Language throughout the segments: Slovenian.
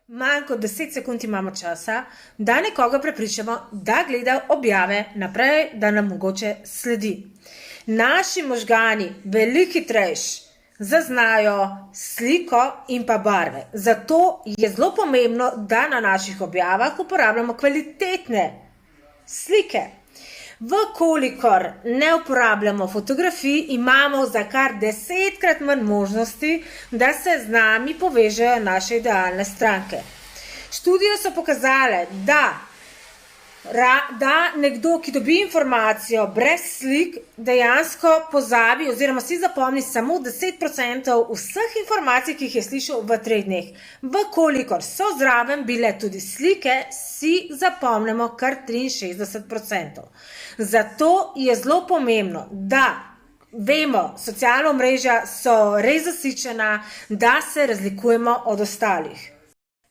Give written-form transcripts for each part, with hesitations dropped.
Manj kot 10 sekund imamo časa, da nekoga prepričamo, da gleda objave naprej, da nam mogoče sledi. Naši možgani veliko hitrejši zaznajo sliko in pa barve. Zato je zelo pomembno, da na naših objavah uporabljamo kvalitetne slike. Vkolikor ne uporabljamo fotografij, imamo za kar 10-krat manj možnosti, da se z nami povežejo naše idealne stranke. Študije so pokazale, da nekdo, ki dobi informacijo brez slik, dejansko pozabi oziroma si zapomni samo 10% vseh informacij, ki jih je slišal v 3 dneh. Vkolikor so zraven bile tudi slike, si zapomnimo kar 63%. Zato je zelo pomembno, da vemo, socialna omrežja so res zasičena, da se razlikujemo od ostalih.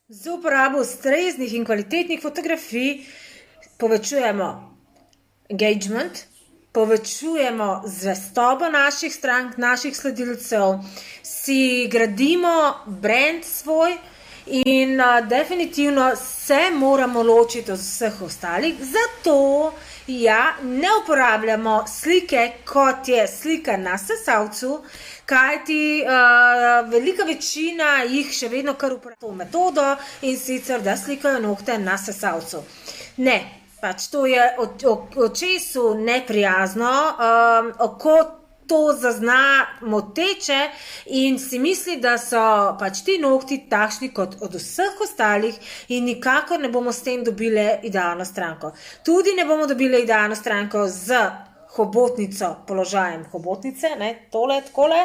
Z uporabo ustreznih in kvalitetnih fotografij povečujemo engagement, povečujemo zvestobo naših strank, naših sledilcev, si gradimo brand svoj in definitivno se moramo ločiti od vseh ostalih. Zato ne uporabljamo slike, kot je slika na sesalcu, kajti velika večina jih še vedno kar uporablja to metodo in sicer, da slikajo nohte na sesalcu. Ne, pač to je očesu neprijazno, oko to zazna moteče in si misli, da so pač ti nohti takšni kot od vseh ostalih in nikakor ne bomo s tem dobili idealno stranko. Tudi ne bomo dobili idealno stranko z hobotnico, položajem hobotnice, tole, takole,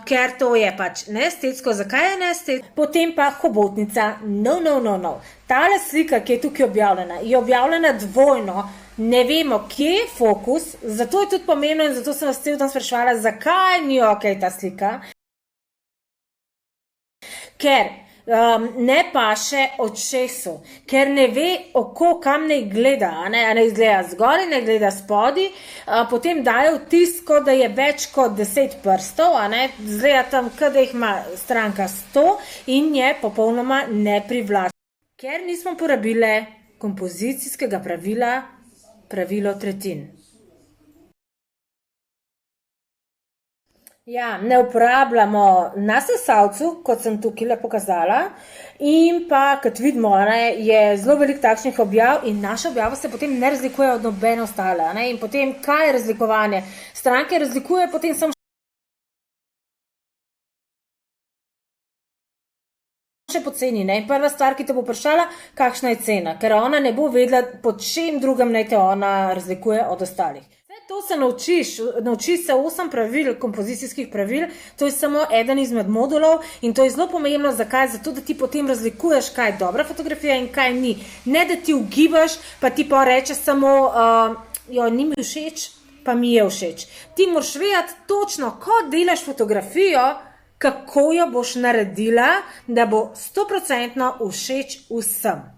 ker to je pač neestetsko. Zakaj je neestetsko? Potem pa hobotnica, no. Tale slika, ki je tukaj objavljena, je objavljena dvojno, ne vemo, kje je fokus, zato je tudi pomembno in zato sem vas cel dan spraševala, zakaj ni okej ta slika. Ker ne paše očesu, ker ne ve oko, kam ne gleda, ne gleda zgoraj, ne gleda spodaj, potem daje vtis, da je več kot 10 prstov, zgleda tam, da jih ima stranka 100 in je popolnoma neprivlačna. Ker nismo porabile kompozicijskega pravila, pravilo tretjin. Ne uporabljamo na sesalcu, kot sem tukaj pokazala, in pa, kot vidimo, je zelo veliko takšnih objav in naša objava se potem ne razlikuje od nobene ostale. In potem, kaj je razlikovanje? Stranke razlikuje potem samo še po ceni. Prva stvar, ki te bo vprašala, kakšna je cena, ker ona ne bo vedela, po čem drugem naj te ona razlikuje od ostalih. To se naučiš se 8 pravil, kompozicijskih pravil, to je samo eden izmed modulov in to je zelo pomembno. Zakaj? Zato, da ti potem razlikuješ, kaj je dobra fotografija in kaj ni. Ne, da ti ugibaš, pa ti pa rečeš samo, ni mi všeč, pa mi je všeč. Ti moraš vedeti točno, ko delaš fotografijo, kako jo boš naredila, da bo 100% všeč vsem.